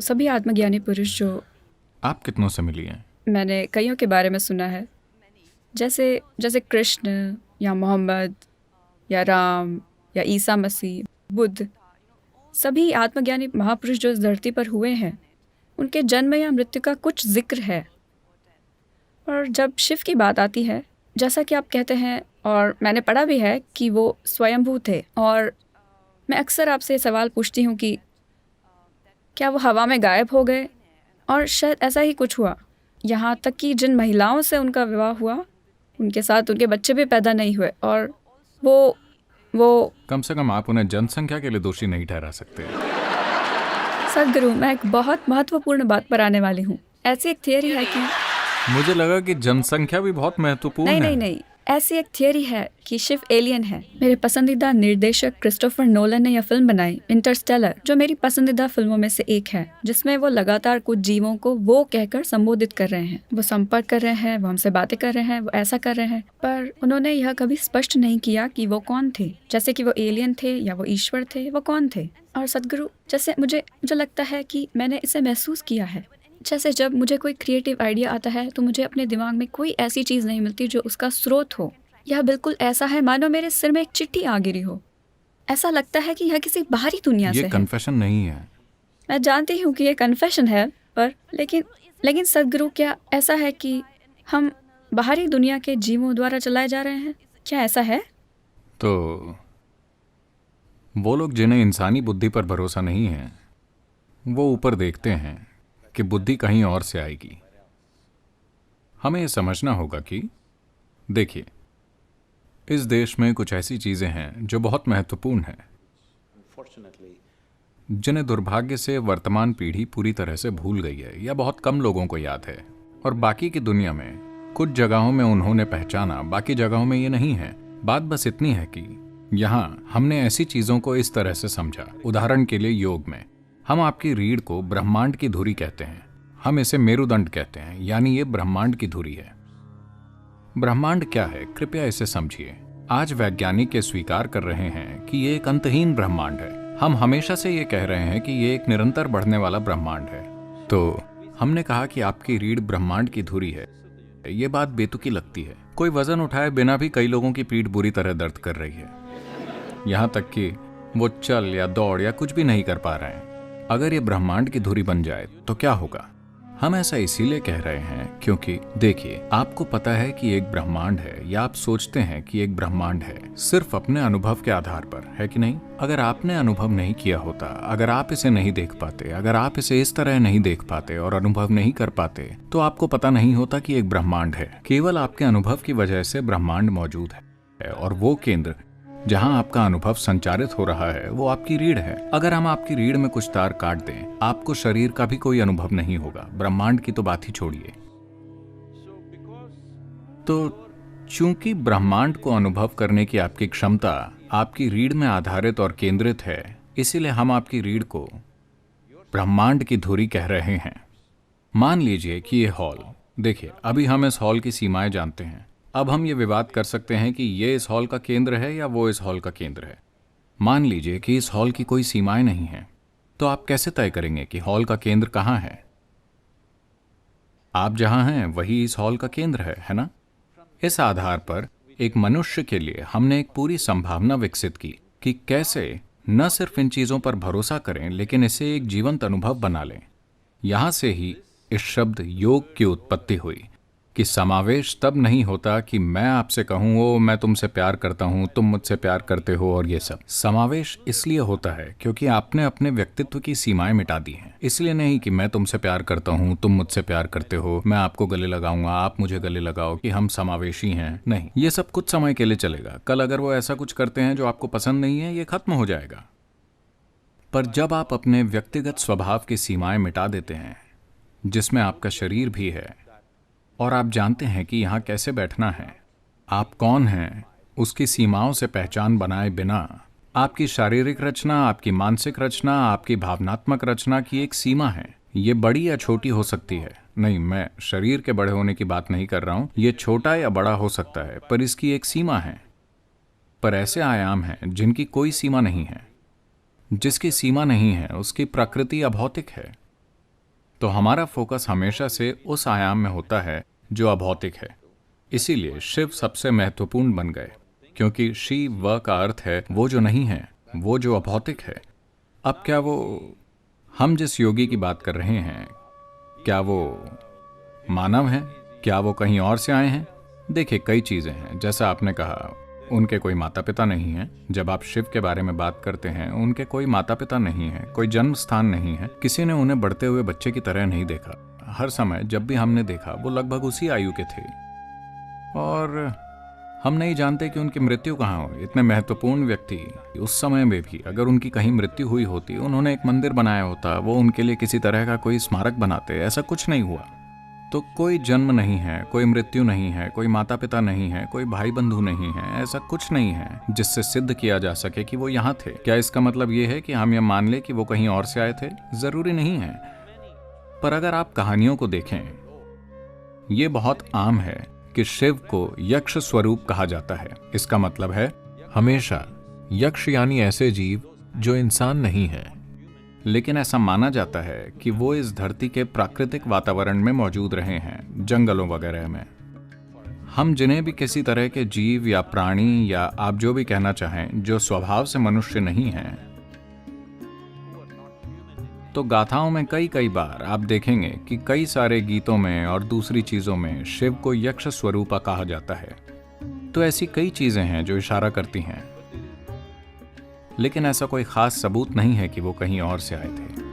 सभी आत्मज्ञानी पुरुष जो आप कितनों से मिली हैं? मैंने कईयों के बारे में सुना है, जैसे जैसे कृष्ण या मोहम्मद या राम या ईसा मसीह, बुद्ध, सभी आत्मज्ञानी महापुरुष जो इस धरती पर हुए हैं, उनके जन्म या मृत्यु का कुछ जिक्र है। और जब शिव की बात आती है, जैसा कि आप कहते हैं और मैंने पढ़ा भी है कि वो स्वयंभू थे, और मैं अक्सर आपसे सवाल पूछती हूँ कि क्या वो हवा में गायब हो गए? और शायद ऐसा ही कुछ हुआ। यहाँ तक कि जिन महिलाओं से उनका विवाह हुआ, उनके साथ उनके बच्चे भी पैदा नहीं हुए। और वो कम से कम आप उन्हें जनसंख्या के लिए दोषी नहीं ठहरा सकते। सदगुरु, मैं एक बहुत महत्वपूर्ण बात पर आने वाली हूँ। ऐसी एक थियरी है कि मुझे लगा कि जनसंख्या भी बहुत महत्वपूर्ण नहीं है। नहीं नहीं, ऐसी एक थियरी है कि शिव एलियन है। मेरे पसंदीदा निर्देशक क्रिस्टोफर नोलन ने यह फिल्म बनाई, इंटरस्टेलर, जो मेरी पसंदीदा फिल्मों में से एक है, जिसमें वो लगातार कुछ जीवों को वो कहकर संबोधित कर रहे हैं। वो संपर्क कर रहे हैं, वो हमसे बातें कर रहे हैं, वो ऐसा कर रहे हैं, पर उन्होंने यह कभी स्पष्ट नहीं किया कि वो कौन थे, जैसे कि वो एलियन थे या वो ईश्वर थे, वो कौन थे। और सदगुरु, जैसे मुझे लगता है कि मैंने इसे महसूस किया है। जैसे जब मुझे कोई क्रिएटिव आइडिया आता है तो मुझे अपने दिमाग में कोई ऐसी चीज़ नहीं मिलती जो उसका स्रोत हो। यह बिल्कुल ऐसा है मानो मेरे सिर में एक चिट्ठी आ गिरी हो। ऐसा लगता है कि यह किसी बाहरी दुनिया से ये है। कन्फेशन नहीं है। मैं जानती हूँ कि ये कन्फेशन है, पर लेकिन सदगुरु, क्या ऐसा है कि हम बाहरी दुनिया के जीवों द्वारा चलाए जा रहे हैं? क्या ऐसा है? तो वो लोग जिन्हें इंसानी बुद्धि पर भरोसा नहीं है, वो ऊपर देखते हैं कि बुद्धि कहीं और से आएगी। हमें यह समझना होगा कि देखिए, इस देश में कुछ ऐसी चीजें हैं जो बहुत महत्वपूर्ण हैं, जिन्हें दुर्भाग्य से वर्तमान पीढ़ी पूरी तरह से भूल गई है या बहुत कम लोगों को याद है। और बाकी की दुनिया में कुछ जगहों में उन्होंने पहचाना, बाकी जगहों में ये नहीं है। बात बस इतनी है कि यहाँ हमने ऐसी चीजों को इस तरह से समझा। उदाहरण के लिए योग में हम आपकी रीढ़ को ब्रह्मांड की धुरी कहते हैं। हम इसे मेरुदंड कहते हैं, यानी ये ब्रह्मांड की धुरी है। ब्रह्मांड क्या है, कृपया इसे समझिए। आज वैज्ञानिक ये स्वीकार कर रहे हैं कि ये एक अंतहीन ब्रह्मांड है। हम हमेशा से ये कह रहे हैं कि ये एक निरंतर बढ़ने वाला ब्रह्मांड है। तो हमने कहा कि आपकी रीढ़ ब्रह्मांड की धुरी है। ये बात बेतुकी लगती है। कोई वजन उठाए बिना भी कई लोगों की पीठ बुरी तरह दर्द कर रही है, यहां तक कि वो चल या दौड़ या कुछ भी नहीं कर पा रहे हैं। अगर ये ब्रह्मांड की धुरी बन जाए तो क्या होगा? हम ऐसा इसीलिए कह रहे हैं क्योंकि देखिए, आपको पता है कि एक ब्रह्मांड है, या आप सोचते हैं कि एक ब्रह्मांड है, सिर्फ अपने अनुभव के आधार पर, है कि नहीं? अगर आपने अनुभव नहीं किया होता, अगर आप इसे नहीं देख पाते, अगर आप इसे इस तरह नहीं देख पाते और अनुभव नहीं कर पाते, तो आपको पता नहीं होता कि एक ब्रह्मांड है। केवल आपके अनुभव की वजह से ब्रह्मांड मौजूद है, और वो केंद्र जहां आपका अनुभव संचारित हो रहा है वो आपकी रीढ़ है। अगर हम आपकी रीढ़ में कुछ तार काट दें, आपको शरीर का भी कोई अनुभव नहीं होगा, ब्रह्मांड की तो बात ही छोड़िए। तो चूंकि ब्रह्मांड को अनुभव करने की आपकी क्षमता आपकी रीढ़ में आधारित और केंद्रित है, इसीलिए हम आपकी रीढ़ को ब्रह्मांड की धुरी कह रहे हैं। मान लीजिए कि ये हॉल, देखिए, अभी हम इस हॉल की सीमाएं जानते हैं। अब हम ये विवाद कर सकते हैं कि ये इस हॉल का केंद्र है या वो इस हॉल का केंद्र है। मान लीजिए कि इस हॉल की कोई सीमाएं नहीं हैं, तो आप कैसे तय करेंगे कि हॉल का केंद्र कहाँ है? आप जहां हैं वही इस हॉल का केंद्र है ना? इस आधार पर एक मनुष्य के लिए हमने एक पूरी संभावना विकसित की कि कैसे न सिर्फ इन चीजों पर भरोसा करें, लेकिन इसे एक जीवंत अनुभव बना लें। यहां से ही इस शब्द योग की उत्पत्ति हुई कि समावेश तब नहीं होता कि मैं आपसे कहूं ओ मैं तुमसे प्यार करता हूं, तुम मुझसे प्यार करते हो, और ये सब। समावेश इसलिए होता है क्योंकि आपने अपने व्यक्तित्व की सीमाएं मिटा दी हैं। इसलिए नहीं कि मैं तुमसे प्यार करता हूं, तुम मुझसे प्यार करते हो, मैं आपको गले लगाऊंगा, आप मुझे गले लगाओ, कि हम समावेशी हैं। नहीं, ये सब कुछ समय के लिए चलेगा। कल अगर वो ऐसा कुछ करते हैं जो आपको पसंद नहीं है, ये खत्म हो जाएगा। पर जब आप अपने व्यक्तिगत स्वभाव की सीमाएं मिटा देते हैं, जिसमें आपका शरीर भी है, और आप जानते हैं कि यहाँ कैसे बैठना है, आप कौन हैं, उसकी सीमाओं से पहचान बनाए बिना आपकी शारीरिक रचना, आपकी मानसिक रचना, आपकी भावनात्मक रचना की एक सीमा है। ये बड़ी या छोटी हो सकती है। नहीं, मैं शरीर के बड़े होने की बात नहीं कर रहा हूँ। ये छोटा या बड़ा हो सकता है, पर इसकी एक सीमा है। पर ऐसे आयाम हैं जिनकी कोई सीमा नहीं है। जिसकी सीमा नहीं है उसकी प्रकृति अभौतिक है। तो हमारा फोकस हमेशा से उस आयाम में होता है जो अभौतिक है। इसीलिए शिव सबसे महत्वपूर्ण बन गए, क्योंकि शिव का अर्थ है वो जो नहीं है, वो जो अभौतिक है। अब क्या वो, हम जिस योगी की बात कर रहे हैं, क्या वो मानव हैं? क्या वो कहीं और से आए हैं? देखिए, कई चीज़ें हैं। जैसा आपने कहा, उनके कोई माता पिता नहीं हैं। जब आप शिव के बारे में बात करते हैं, उनके कोई माता पिता नहीं है, कोई जन्म स्थान नहीं है। किसी ने उन्हें बढ़ते हुए बच्चे की तरह नहीं देखा। हर समय जब भी हमने देखा, वो लगभग उसी आयु के थे। और हम नहीं जानते कि उनकी मृत्यु कहाँ हुई। इतने महत्वपूर्ण व्यक्ति उस समय में भी अगर उनकी कहीं मृत्यु हुई होती, उन्होंने एक मंदिर बनाया होता, वो उनके लिए किसी तरह का कोई स्मारक बनाते। ऐसा कुछ नहीं हुआ। तो कोई जन्म नहीं है, कोई मृत्यु नहीं है, कोई माता पिता नहीं है, कोई भाई बंधु नहीं है। ऐसा कुछ नहीं है जिससे सिद्ध किया जा सके कि वो यहाँ थे। क्या इसका मतलब ये है कि हम ये मान ले कि वो कहीं और से आए थे? जरूरी नहीं है। पर अगर आप कहानियों को देखें, ये बहुत आम है कि शिव को यक्ष स्वरूप कहा जाता है। इसका मतलब है हमेशा यक्ष यानी ऐसे जीव जो इंसान नहीं है, लेकिन ऐसा माना जाता है कि वो इस धरती के प्राकृतिक वातावरण में मौजूद रहे हैं, जंगलों वगैरह में। हम जिन्हें भी किसी तरह के जीव या प्राणी या आप जो भी कहना चाहें, जो स्वभाव से मनुष्य नहीं हैं, तो गाथाओं में कई बार आप देखेंगे कि कई सारे गीतों में और दूसरी चीजों में शिव को यक्ष स्वरूपा कहा जाता है। तो ऐसी कई चीजें हैं जो इशारा करती हैं, लेकिन ऐसा कोई खास सबूत नहीं है कि वो कहीं और से आए थे।